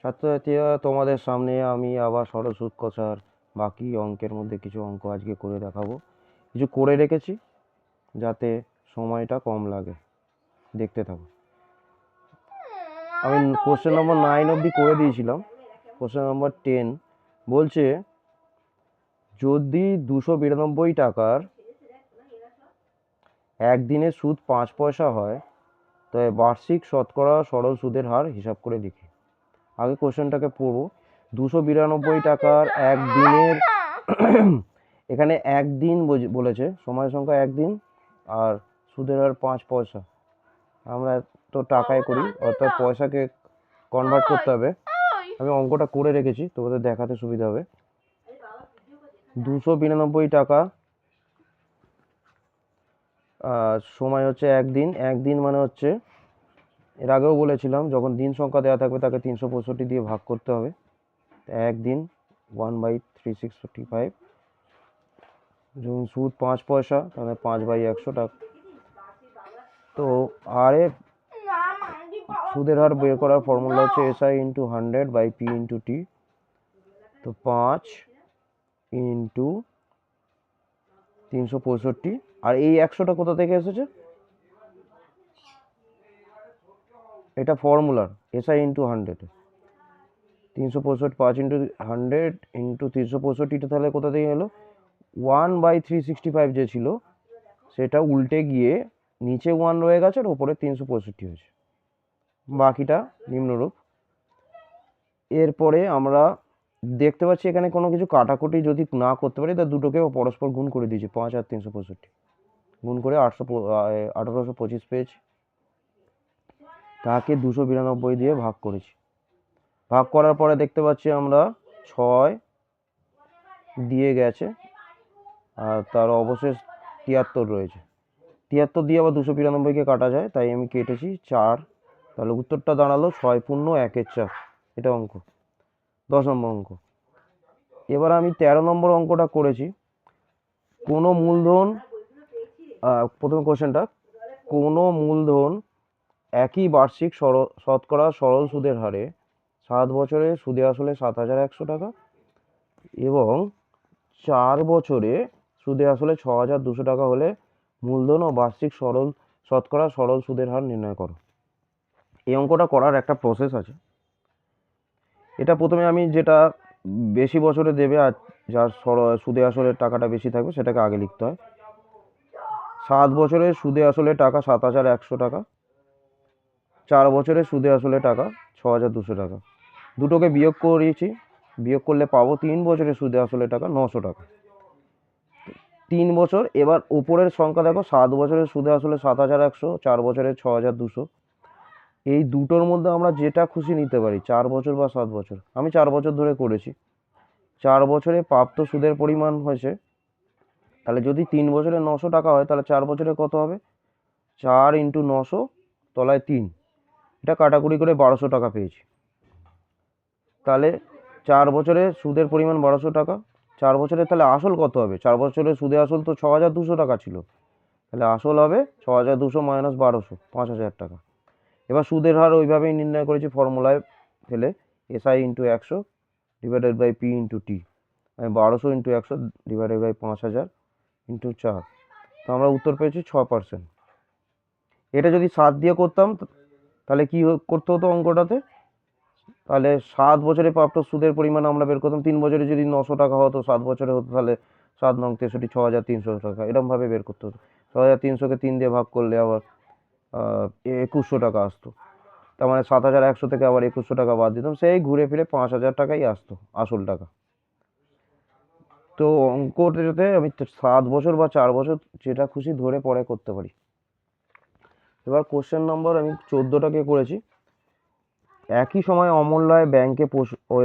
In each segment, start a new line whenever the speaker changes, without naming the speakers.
ছাত্রছাত্রীরা, তোমাদের সামনে আমি আবার সরল সুদ কষার বাকি অঙ্কের মধ্যে কিছু অঙ্ক আজকে করে দেখাবো। কিছু করে রেখেছি যাতে সময়টা কম লাগে, দেখতে থাকো। আমি কোশ্চেন নম্বর 9 অবধি করে দিয়েছিলাম। কোশ্চেন নম্বর 10 বলছে, যদি 292 টাকার একদিনের সুদ 5 পয়সা হয়, তবে বার্ষিক শতকরা সরল সুদের হার হিসাব করে লিখি। আগে কোশ্চেনটাকে পড়বো। 292 টাকার একদিনের এখানে একদিন বলেছে, সময় সংখ্যা একদিন, আর সুদের হার 5 পয়সা। আমরা তো টাকায় করি, অর্থাৎ পয়সাকে কনভার্ট করতে হবে। আমি অঙ্কটা করে রেখেছি, তোমাদের দেখাতে সুবিধা হবে। 292 টাকা, সময় হচ্ছে একদিন। একদিন মানে হচ্ছে, এর আগেও বলেছিলাম, যখন দিন সংখ্যা দেওয়া থাকবে তাকে 365 দিয়ে ভাগ করতে হবে। একদিন 1/365, যখন সুদ 5 পয়সা তাহলে 5/100 টাকা। তো আরে সুদের হার বের করার ফর্মুলা হচ্ছে SI into 100/P into T। তো 5 ইন্টু 365, আর এই 100টা কোথা থেকে এসেছে? এটা ফর্মুলার SI ইন্টু 100। 365, 5 ইন্টু 100 ইন্টু 365টা তাহলে কোথা থেকে এলো? 1/365 যে ছিল সেটা উল্টে গিয়ে নিচে 1 রয়ে গেছে আর ওপরে 365 হয়েছে। বাকিটা নিম্নরূপ। এরপরে আমরা দেখতে পাচ্ছি এখানে কোনো কিছু কাটাকুটি যদি না করতে পারি, তা দুটোকে পরস্পর গুণ করে দিয়েছি। 5 আর 365 গুণ করে 1825 পেয়েছি। তাকে 292 দিয়ে ভাগ করেছি। ভাগ করার পরে দেখতে পাচ্ছি আমরা 6 দিয়ে গেছে, আর তার অবশেষ 73 রয়েছে। 73 দিয়ে আবার 292কে কাটা যায়, তাই আমি কেটেছি 4। তাহলে উত্তরটা দাঁড়ালো 6 পূর্ণ 1-এর 4। এটা অঙ্ক 10 নম্বর অঙ্ক। এবার আমি 13 নম্বর অঙ্কটা করেছি। কোনো মূলধন, প্রথম কোশ্চেনটা, কোনো মূলধন একই বার্ষিক শতকরা সরল সুদের হারে 7 বছরে সুদে আসলে 7,100 টাকা এবং 4 বছরে সুদে আসলে 6,200 টাকা হলে মূলধন ও বার্ষিক শতকরা সরল সুদের হার নির্ণয় করো। এই অঙ্কটা করার একটা প্রসেস আছে। এটা প্রথমে আমি যেটা বেশি বছরে দেবে আর যার সুদে আসলে টাকাটা বেশি থাকবে সেটাকে আগে লিখতে হয়। 7 বছরে সুদে আসলে টাকা 7,100 টাকা, 4 বছরে সুদে আসলে টাকা 6,200 টাকা। দুটোকে বিয়োগ করিয়েছি, বিয়োগ করলে পাবো 3 বছরে সুদে আসলে টাকা 900 টাকা। 3 বছর, এবার উপরের সংখ্যা দেখো, 7 বছরের সুদে আসলে 7,100, 4 বছরের 6,200। এই দুটোর মধ্যে আমরা যেটা খুশি নিতে পারি, 4 বছর বা 7 বছর। আমি 4 বছর ধরে করেছি। 4 বছরে প্রাপ্ত সুদের পরিমাণ হয়েছে, তাহলে যদি 3 বছরে 900 টাকা হয়, তাহলে 4 বছরে কত হবে? 4 ইন্টু 900 তলায় 3, এটা কাটাকুটি করে 1200 টাকা পেয়েছি। তাহলে 4 বছরে সুদের পরিমাণ 1200 টাকা। 4 বছরে তাহলে আসল কত হবে? 4 বছরে সুদে আসল তো 6,200 টাকা ছিল, তাহলে আসল হবে 6,200 মাইনাস 1200, 5,000 টাকা। এবার সুদের হার ওইভাবেই নির্ণয় করেছি ফর্মুলায় ফেলে, SI into 100 divided by P into T। আমি 1200 ইন্টু 100 ডিভাইডেড বাই 5,000 ইন্টু 4। তো আমরা উত্তর পেয়েছি 6%। এটা যদি 7 দিয়ে করতাম তাহলে কি করতে হতো অঙ্কটাতে? তাহলে 7 বছরে প্রাপ্ত সুদের পরিমাণ আমরা বের করতাম। 3 বছরে যদি 900 টাকা হতো, 7 বছরে হতো, তাহলে 7 নং 63, 6,300 টাকা, এরকমভাবে বের করতে হতো। 6,300কে 3 দিয়ে ভাগ করলে আবার 2,100 টাকা আসতো। তার মানে 7,100 থেকে আবার 2,100 টাকা বাদ দিতাম, সেই ঘুরে ফিরে 5,000 টাকাই আসতো আসল টাকা। তো অঙ্কটাতে আমি 7 বছর বা 4 বছর যেটা খুশি ধরে পরে করতে পারি। এবার কোশ্চেন নম্বর আমি 14টাকে করেছি। একই সময় অমল রায় ব্যাংকে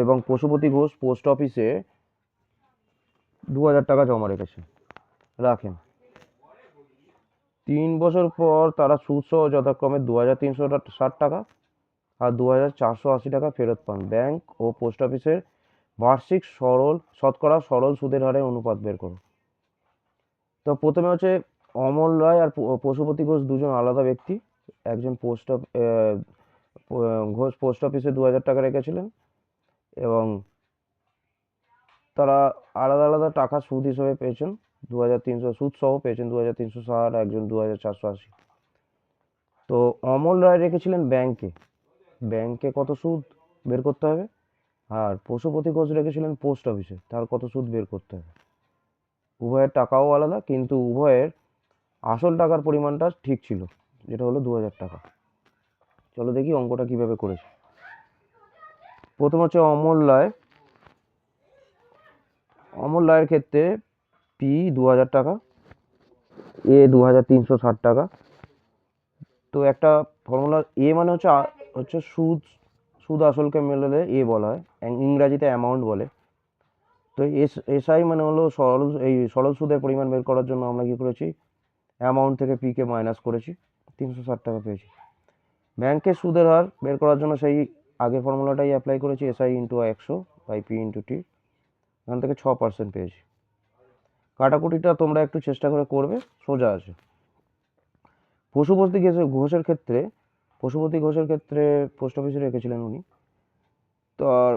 এবং পশুপতি ঘোষ পোস্ট অফিসে 2,000 টাকা জমা রাখেন। 3 বছর পর তারা সুদসহ যথাক্রমে 2,360 টাকা আর 2,480 টাকা ফেরত পান। ব্যাংক ও পোস্ট অফিসের বার্ষিক শতকরা সরল সুদের হারের অনুপাত বের করো। তো প্রথমে হচ্ছে, অমল রায় আর পশুপতি ঘোষ দুজন আলাদা ব্যক্তি। একজন ঘোষ পোস্ট অফিসে 2,000 টাকা রেখেছিলেন, এবং তারা আলাদা আলাদা টাকা সুদ হিসেবে পেয়েছেন। 2300 সুদ সহ পেয়েছেন 2360, একজন 2480। তো অমল রায় রেখেছিলেন ব্যাংকে। ব্যাংকে কত সুদ বের করতে হবে, আর পশুপতি ঘোষ রেখেছিলেন পোস্ট অফিসে, তার কত সুদ বের করতে হবে। উভয়ের টাকাও আলাদা, কিন্তু উভয়ের আসল টাকার পরিমাণটা ঠিক ছিল, যেটা হলো 2000 টাকা। চলো দেখি অঙ্কটা কিভাবে করেছে। প্রথম হচ্ছে অমল রায়। অমল রায়ের ক্ষেত্রে পি 2000 টাকা, এ 2360 টাকা। তো একটা ফর্মুলা, এ মানে হচ্ছে সুদ, সুদ আসলকে মেলালে এ বলা হয়, ইংরাজিতে অ্যামাউন্ট বলে। তো এসআই মানে হলো সরল সুদের পরিমাণ বের করার জন্য আমরা কি করেছি, অ্যামাউন্ট থেকে পি কে মাইনাস করেছি, 360 টাকা পেয়েছি। ব্যাংকের সুদের হার বের করার জন্য সেই আগের ফর্মুলাটাই অ্যাপ্লাই করেছি, SI into 100 by P into T. এখান থেকে 6% পেয়েছি। কাটাকুটিটা তোমরা একটু চেষ্টা করে করবে, সোজা আছে। পশুপতি ঘোষের ক্ষেত্রে পোস্ট অফিসে রেখেছিলেন উনি। তার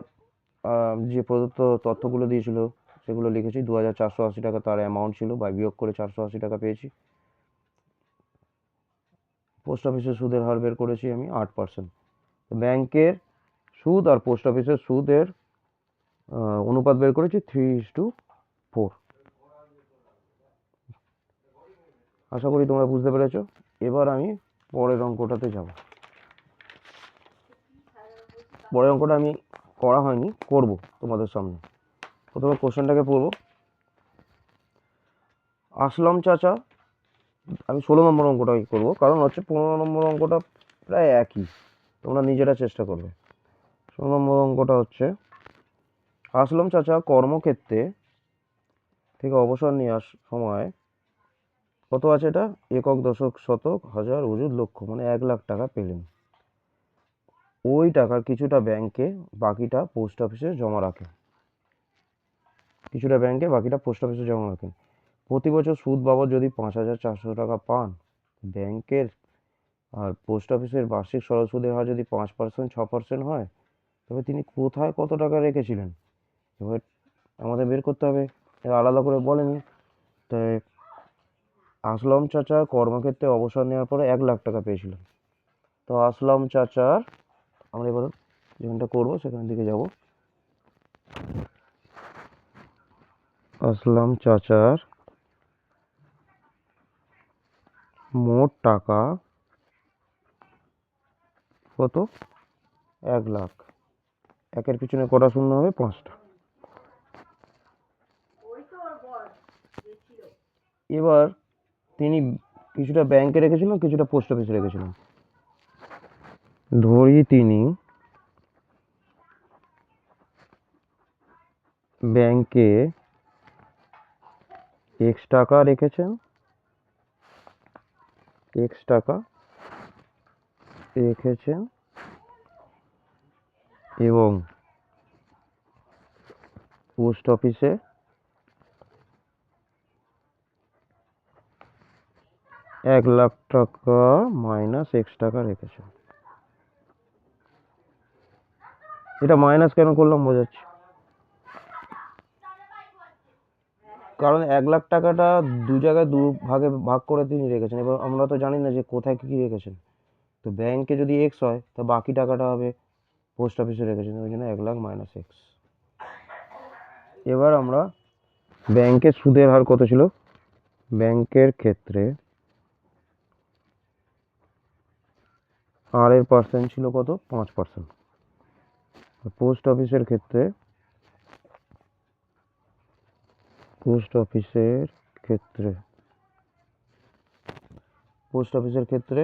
যে প্রদত্ত তথ্যগুলো দিয়েছিল সেগুলো লিখেছি। 2480 টাকা তার অ্যামাউন্ট ছিল, বা বিয়োগ করে 480 টাকা পেয়েছি। পোস্ট অফিসের সুদের হার বের করেছি আমি 8%। ব্যাংকের সুদ আর পোস্ট অফিসের সুদের অনুপাত বের করেছি 3:4। আশা করি তোমরা বুঝতে পেরেছো। এবার আমি পরের অঙ্কটাতে যাব। পরের অঙ্কটা আমি করা হয়নি, করব তোমাদের সামনে। প্রথমে কোশ্চেনটাকে পড়বো। আসলাম চাচা, আমি 16 নম্বর অঙ্কটাই করবো, কারণ হচ্ছে 15 নম্বর অঙ্কটা প্রায় একই, তোমরা নিজেরা চেষ্টা করবে। 16 নম্বর অঙ্কটা হচ্ছে, আসলাম চাচা কর্মক্ষেত্রে থেকে অবসর নেওয়ার সময় কত আছে, এটা একক, দশক, শতক, হাজার, অযুত, লক্ষ, মানে 1 লাখ টাকা পেলেন। ওই টাকার কিছুটা ব্যাংকে, বাকিটা পোস্ট অফিসে জমা রাখেন। প্রতি বছর সুদ বাবদ যদি 5400 টাকা পান, ব্যাংকের আর পোস্ট অফিসের বার্ষিক সরল সুদের হার যদি 5%, 6% হয়, তবে তিনি কোথায় কত টাকা রেখেছিলেন। এবার আমাদের বের করতে হবে, আলাদা করে বলেনি। তাই আসলাম চাচা কর্মক্ষেত্রে অবসর নেওয়ার পরে 1 লাখ টাকা পেয়েছিলেন। তো আসলাম চাচার, আমরা এবার যেখানটা করবো সেখান থেকে যাব। আসলাম চাচার মোট টাকা কত, 1 লাখ। একের পিছনে কটা শূন্য হবে, 5টা। এবার তিনি কিছুটা ব্যাংকে রেখেছিলেন, কিছুটা পোস্ট অফিসে রেখেছিলেন। ধরি তিনি ব্যাংকে x টাকা রেখেছেন, এবং পোস্ট অফিসে 1 লাখ টাকা মাইনাস x টাকা রেখেছেন। এটা মাইনাস কেন করলাম বোঝাচ্ছি। কারণ 1 লাখ টাকাটা দু জায়গায় দু ভাগে ভাগ করে তিনি রেখেছেন। এবার আমরা তো জানি না যে কোথায় কি রেখেছেন। তো ব্যাংকে যদি x হয়, তো বাকি টাকাটা হবে পোস্ট অফিসে রেখেছেন, ওই জন্য 1 লাখ মাইনাস x। এবার আমরা ব্যাংকের সুদের হার কত ছিল, ব্যাংকের ক্ষেত্রে আর এর পার্সেন্ট ছিল কত, 5%। পোস্ট অফিসের ক্ষেত্রে পোস্ট অফিসের ক্ষেত্রে